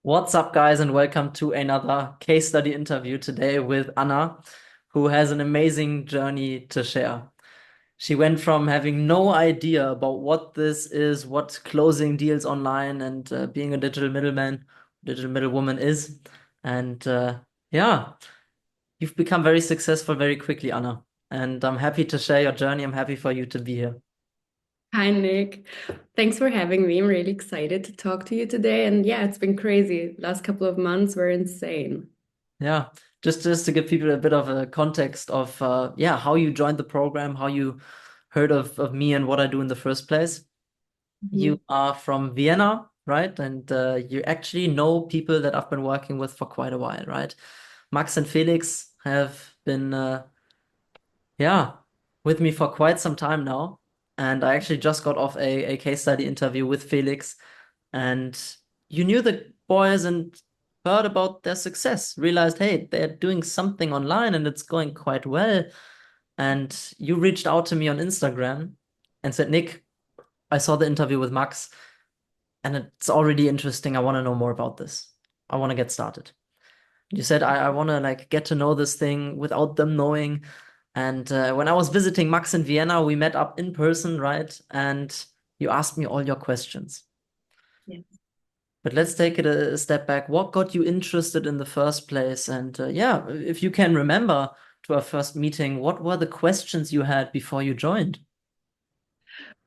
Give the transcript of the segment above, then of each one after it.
What's up, guys, and welcome to another case study interview today with Anna, who has an amazing journey to share. She went from having no idea about what this is, what closing deals online and being a digital middlewoman is. And yeah, you've become very successful very quickly, Anna. And I'm happy to share your journey. I'm happy for you to be here. Hi, Nick. Thanks for having me. I'm really excited to talk to you today. And yeah, it's been crazy. Last couple of months were insane. Yeah, just to give people a bit of a context of how you joined the program, how you heard of me and what I do in the first place. You Mhm. are from Vienna, right? And you actually know people that I've been working with for quite a while, right? Max and Felix have been yeah, with me for quite some time now. And I actually just got off a case study interview with Felix. And you knew the boys and heard about their success, realized, hey, they're doing something online and it's going quite well. And you reached out to me on Instagram and said, Nick, I saw the interview with Max and it's already interesting. I want to know more about this. I want to get started. You said I want to like get to know this thing without them knowing. And when I was visiting Max in Vienna, we met up in person, right? And you asked me all your questions. Yeah. But let's take it a step back. What got you interested in the first place? And yeah, if you can remember to our first meeting, what were the questions you had before you joined?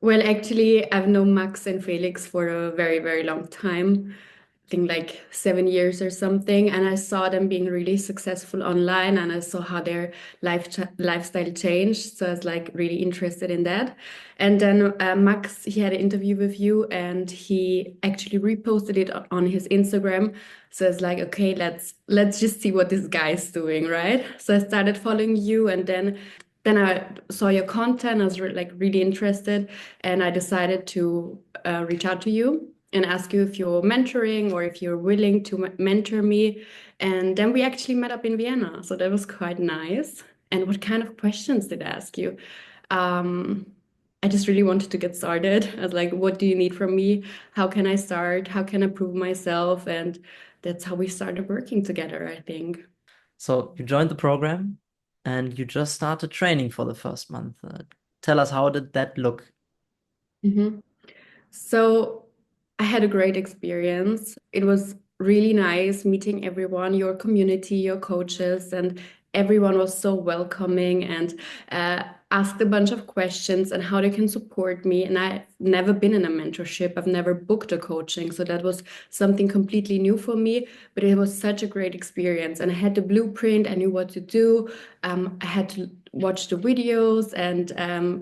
Well, actually, I've known Max and Felix for a very, very long time. I think like 7 years or something. And I saw them being really successful online and I saw how their lifestyle changed. So I was like really interested in that. And then Max, he had an interview with you and he actually reposted it on his Instagram. So it's like, okay, let's just see what this guy's doing, right? So I started following you and then I saw your content. I was like really interested, and I decided to reach out to you and ask you if you're mentoring or if you're willing to mentor me. And then we actually met up in Vienna, so that was quite nice. And what kind of questions did I ask you? Um, I just really wanted to get started. I was like, what do you need from me? How can I start? How can I prove myself? And that's how we started working together, I think. So you joined the program and you just started training for the first month. Tell us, how did that look? Mhm. So I had a great experience. It was really nice meeting everyone, your community, your coaches, and everyone was so welcoming and asked a bunch of questions and how they can support me. And I've never been in a mentorship, I've never booked a coaching. So that was something completely new for me, but it was such a great experience. And I had the blueprint, I knew what to do. I had to watch the videos and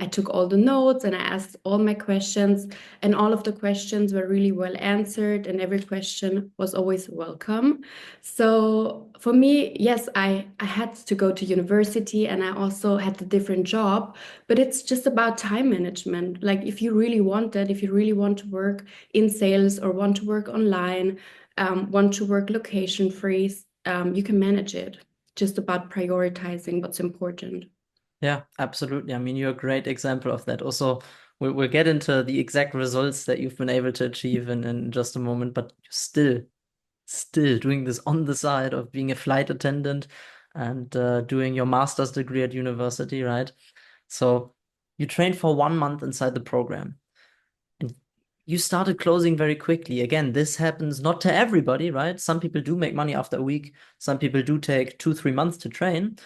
I took all the notes and I asked all my questions, and all of the questions were really well answered, and every question was always welcome. So for me, yes, I had to go to university and I also had a different job, but it's just about time management. Like if you really want it, if you really want to work in sales or want to work online, want to work location free, you can manage it. Just about prioritizing what's important. Yeah, absolutely. I mean, you're a great example of that. Also, we'll get into the exact results that you've been able to achieve in just a moment, but you're still doing this on the side of being a flight attendant and doing your master's degree at university, right? So you trained for 1 month inside the program and you started closing very quickly. Again, this happens not to everybody, right? Some people do make money after a week. Some people do take 2, 3 months to train.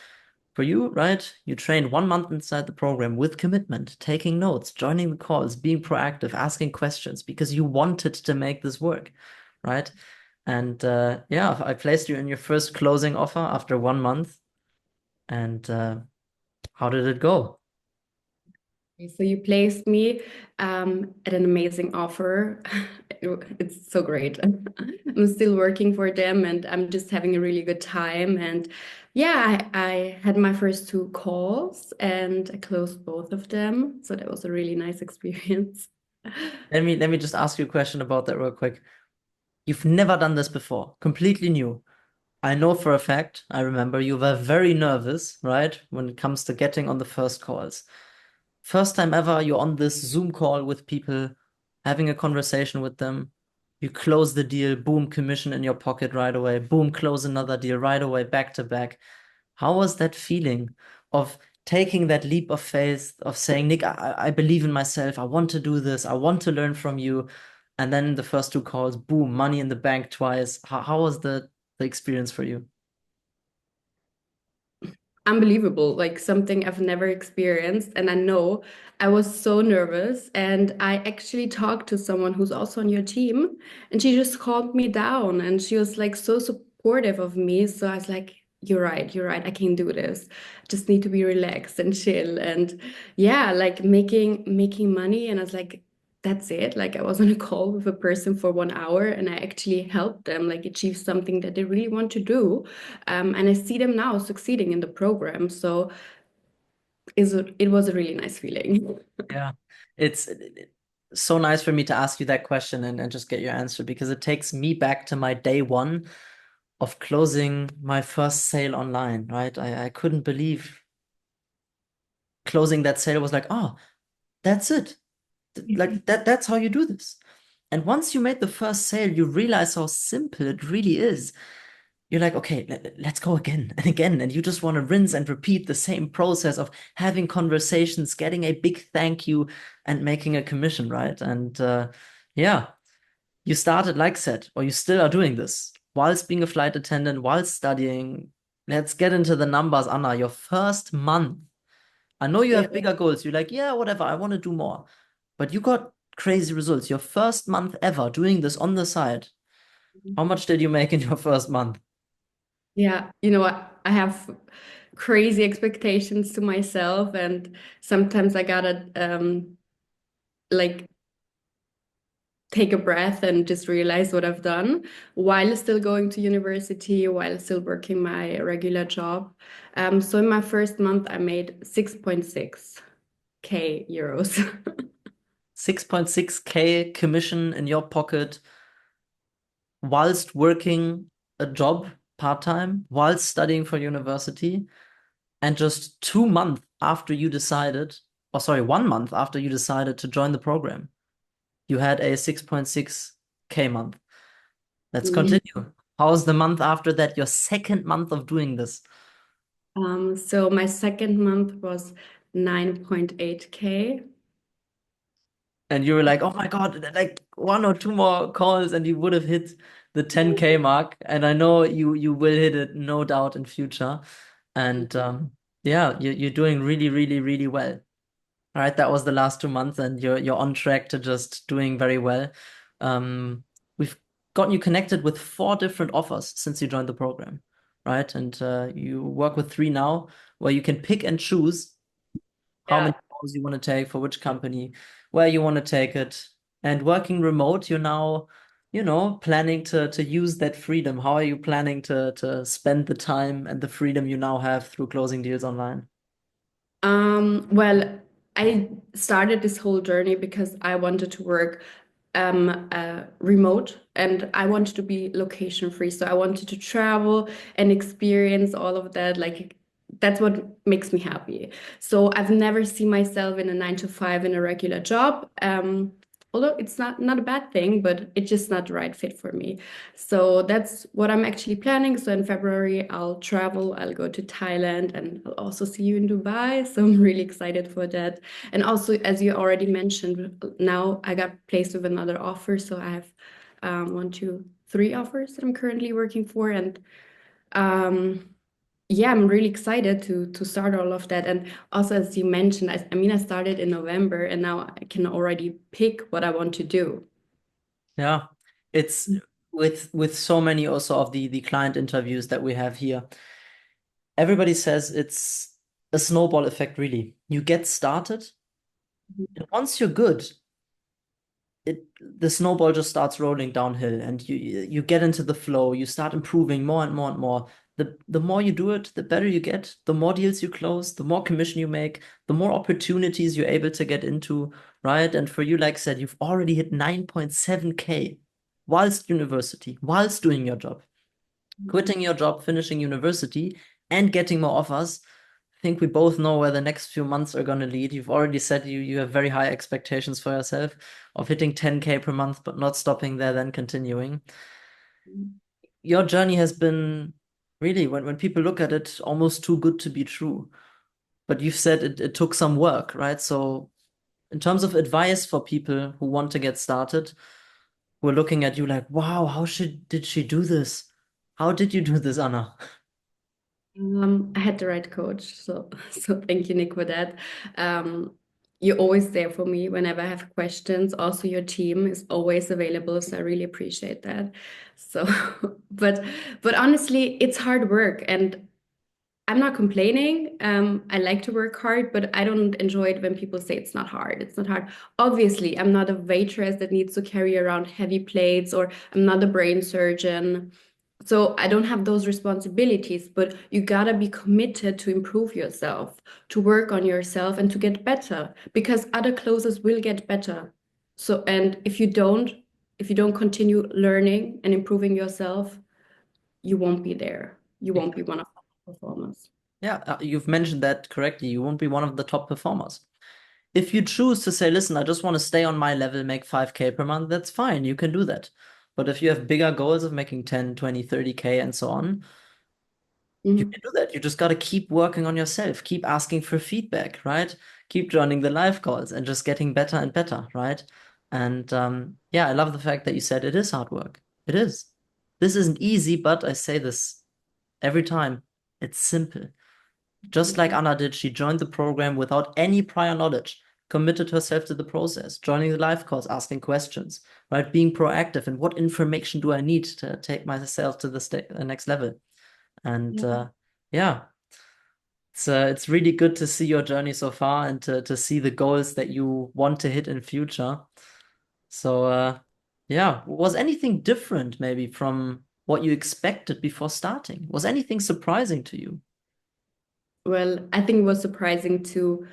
For you, right? You trained 1 month inside the program with commitment, taking notes, joining the calls, being proactive, asking questions because you wanted to make this work, right? And yeah, I placed you in your first closing offer after 1 month. And how did it go? So you placed me at an amazing offer. It's so great. I'm still working for them and I'm just having a really good time. And yeah, I had my first two calls and I closed both of them. So that was a really nice experience. Let me just ask you a question about that real quick. You've never done this before, completely new. I know for a fact, I remember you were very nervous, right? When it comes to getting on the first calls. First time ever, you're on this Zoom call with people, having a conversation with them. You close the deal, boom, commission in your pocket right away, boom, close another deal right away, back to back. How was that feeling of taking that leap of faith, of saying, Nick, I believe in myself, I want to do this, I want to learn from you. And then the first two calls, boom, money in the bank twice. How was the experience for you? Unbelievable, like something I've never experienced. And I know I was so nervous. And I actually talked to someone who's also on your team, and she just calmed me down and she was like so supportive of me. So I was like, you're right, I can do this. Just need to be relaxed and chill. And yeah, like making money. And I was like, that's it. Like I was on a call with a person for 1 hour and I actually helped them like achieve something that they really want to do. And I see them now succeeding in the program. So it was a really nice feeling. Yeah, it's so nice for me to ask you that question and just get your answer because it takes me back to my day one of closing my first sale online, right? I couldn't believe closing that sale was like, oh, that's it. Like that's how you do this. And once you made the first sale, you realize how simple it really is. You're like, okay, let's go again and again. And you just want to rinse and repeat the same process of having conversations, getting a big thank you, and making a commission, right? And yeah, you started, like I said, or you still are doing this whilst being a flight attendant, whilst studying. Let's get into the numbers, Anna. Your first month. I know you Yeah. have bigger goals. You're like, yeah, whatever, I want to do more. But you got crazy results. Your first month ever doing this on the side. How much did you make in your first month? Yeah, you know what? I have crazy expectations to myself, and sometimes I gotta like take a breath and just realize what I've done while still going to university, while still working my regular job. So in my first month, I made 6.6K euros. 6.6K commission in your pocket whilst working a job part-time, whilst studying for university, and just 2 months after you decided, or sorry, 1 month after you decided to join the program, you had a 6.6K month. Let's Yeah. continue. How's the month after that, your second month of doing this? So my second month was 9.8K. And you were like, oh my God, like one or two more calls and you would have hit the 10K mark. And I know you will hit it, no doubt, in future. And yeah, you're doing really, really, really well. All right, that was the last 2 months, and you're on track to just doing very well. We've gotten you connected with 4 different offers since you joined the program, right? And you work with 3 now, where you can pick and choose how many Yeah. calls you want to take for which company, where you want to take it. And working remote, you're now, planning to use that freedom. How are you planning to spend the time and the freedom you now have through closing deals online? Well, I started this whole journey because I wanted to work remote and I wanted to be location free. So I wanted to travel and experience all of that. Like that's what makes me happy. So I've never seen myself in a 9 to 5 in a regular job. Although it's not a bad thing, but it's just not the right fit for me. So that's what I'm actually planning. So in February, I'll travel, I'll go to Thailand, and I'll also see you in Dubai. So I'm really excited for that. And also, as you already mentioned, now I got placed with another offer. So I have 1, 2, 3 offers that I'm currently working for. And um, yeah, I'm really excited to start all of that. And also, as you mentioned, I mean, I started in November and now I can already pick what I want to do. Yeah, it's with so many also of the client interviews that we have here. Everybody says it's a snowball effect, really. You get started, and once you're good, the snowball just starts rolling downhill and you get into the flow, you start improving more and more and more. The more you do it, the better you get, the more deals you close, the more commission you make, the more opportunities you're able to get into, right? And for you, like I said, you've already hit 9.7K whilst university, whilst doing your job, quitting your job, finishing university, and getting more offers. I think we both know where the next few months are going to lead. You've already said you have very high expectations for yourself of hitting 10K per month, but not stopping there, then continuing. Your journey has been really, when people look at it, almost too good to be true. But you've said it took some work, right? So, in terms of advice for people who want to get started, who are looking at you like, wow, did she do this? How did you do this, Anna? I had the right coach, so so thank you, Nick, for that. Um, you're always there for me whenever I have questions. Also, your team is always available, so I really appreciate that. So, but but honestly, it's hard work, and I'm not complaining. I like to work hard, but I don't enjoy it when people say it's not hard. It's not hard. Obviously, I'm not a waitress that needs to carry around heavy plates, or I'm not a brain surgeon. So I don't have those responsibilities, but you gotta be committed to improve yourself, to work on yourself and to get better because other closes will get better. So, and if you don't continue learning and improving yourself, you won't be there. You won't be one of the performers. Yeah, you've mentioned that correctly. You won't be one of the top performers. If you choose to say, listen, I just want to stay on my level, make 5K per month, that's fine. You can do that. But if you have bigger goals of making 10, 20, 30K and so on, you Mhm. can do that. You just got to keep working on yourself, keep asking for feedback, right? Keep joining the live calls and just getting better and better, right? And yeah, I love the fact that you said it is hard work. It is. This isn't easy, but I say this every time. It's simple. Just like Anna did, she joined the program without any prior knowledge, committed herself to the process, joining the live calls, asking questions, right? Being proactive and what information do I need to take myself to the next level? And Yeah. yeah, it's really good to see your journey so far and to see the goals that you want to hit in future. So yeah, was anything different maybe from what you expected before starting? Was anything surprising to you? Well, I think it was surprising to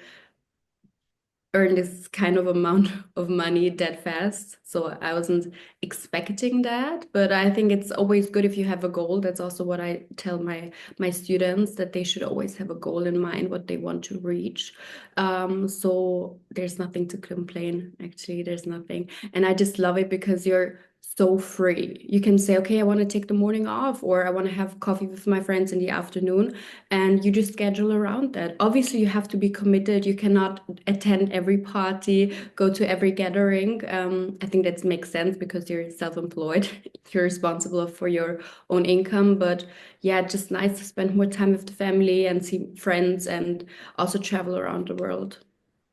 earn this kind of amount of money that fast. So I wasn't expecting that, but I think it's always good if you have a goal. That's also what I tell my students that they should always have a goal in mind, what they want to reach. So there's nothing to complain. Actually, there's nothing, and I just love it because you're so free. You can say, okay, I want to take the morning off, or I want to have coffee with my friends in the afternoon, and you just schedule around that. Obviously, you have to be committed. You cannot attend every party, go to every gathering. I think that makes sense because you're self-employed. You're responsible for your own income. But yeah, just nice to spend more time with the family and see friends and also travel around the world.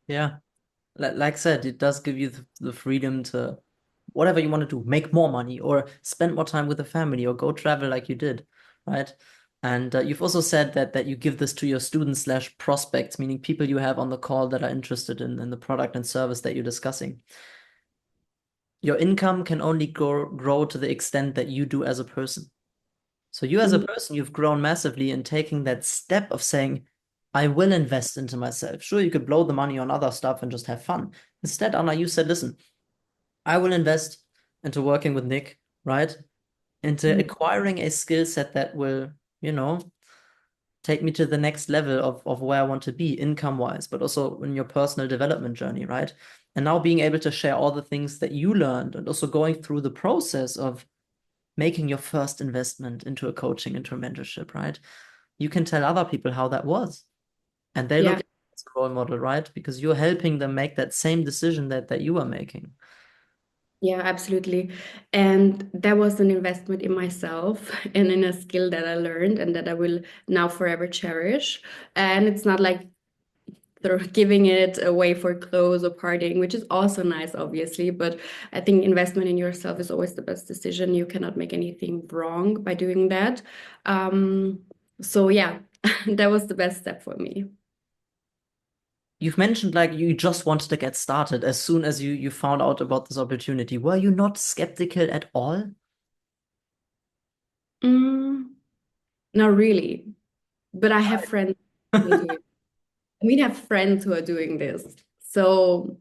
Yeah. Like I said, it does give you the freedom to whatever you want to do, make more money or spend more time with the family or go travel like you did, right? And you've also said that you give this to your students slash prospects, meaning people you have on the call that are interested in the product and service that you're discussing. Your income can only grow to the extent that you do as a person. So you as a Mhm. person, you've grown massively in taking that step of saying, I will invest into myself. Sure, you could blow the money on other stuff and just have fun. Instead, Anna, you said, listen, I will invest into working with Nick, right? Into Mhm. acquiring a skill set that will, you know, take me to the next level of where I want to be income wise, but also in your personal development journey, right? And now being able to share all the things that you learned and also going through the process of making your first investment into a coaching, into a mentorship, right? You can tell other people how that was. And they look Yeah. at you as a role model, right? Because you're helping them make that same decision that you are making. Yeah, absolutely. And that was an investment in myself and in a skill that I learned and that I will now forever cherish. And it's not like they're giving it away for clothes or partying, which is also nice, obviously. But I think investment in yourself is always the best decision. You cannot make anything wrong by doing that. So yeah, that was the best step for me. You've mentioned like you just wanted to get started as soon as you found out about this opportunity. Were you not skeptical at all? Mm, not really, but I have friends who are doing. I mean, I have friends who are doing this. So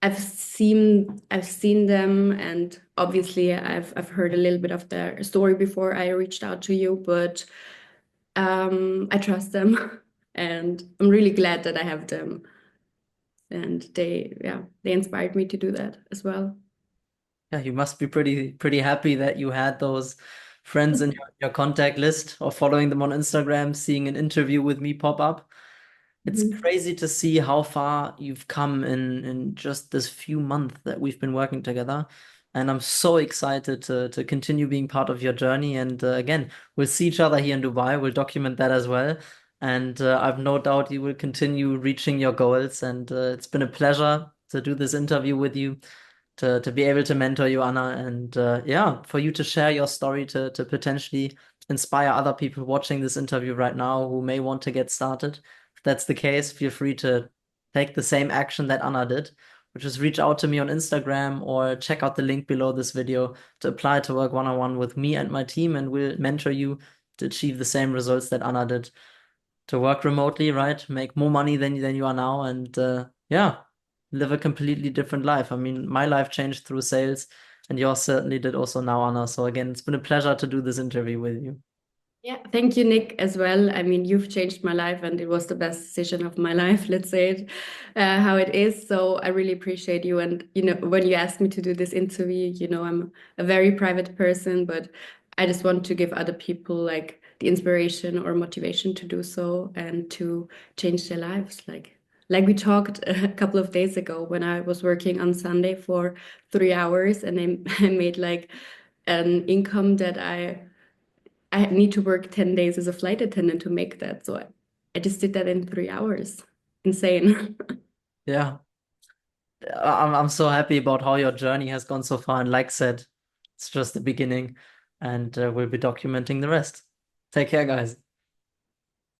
I've seen them, and obviously I've heard a little bit of their story before I reached out to you, but I trust them. And I'm really glad that I have them. And they inspired me to do that as well. Yeah, you must be pretty happy that you had those friends in your contact list or following them on Instagram, seeing an interview with me pop up. It's Mhm. crazy to see how far you've come in just this few months that we've been working together. And I'm so excited to continue being part of your journey. And again, we'll see each other here in Dubai. We'll document that as well. And I've no doubt you will continue reaching your goals. And it's been a pleasure to do this interview with you, to be able to mentor you, Anna, and yeah, for you to share your story to potentially inspire other people watching this interview right now who may want to get started. If that's the case, feel free to take the same action that Anna did, which is reach out to me on Instagram or check out the link below this video to apply to work one-on-one with me and my team, and we'll mentor you to achieve the same results that Anna did, to work remotely, right? Make more money than you are now, and yeah, live a completely different life. I mean, my life changed through sales, and yours certainly did also now, Anna. So again, it's been a pleasure to do this interview with you. Yeah, thank you, Nick, as well. I mean, you've changed my life, and it was the best decision of my life, let's say it how it is. So I really appreciate you. And, when you asked me to do this interview, I'm a very private person, but I just want to give other people like the inspiration or motivation to do so and to change their lives. Like we talked a couple of days ago when I was working on Sunday for 3 hours and I made like an income that I need to work 10 days as a flight attendant to make that. So I just did that in 3 hours. Insane. Yeah, I'm so happy about how your journey has gone so far. And like I said, it's just the beginning, and we'll be documenting the rest. Take care, guys.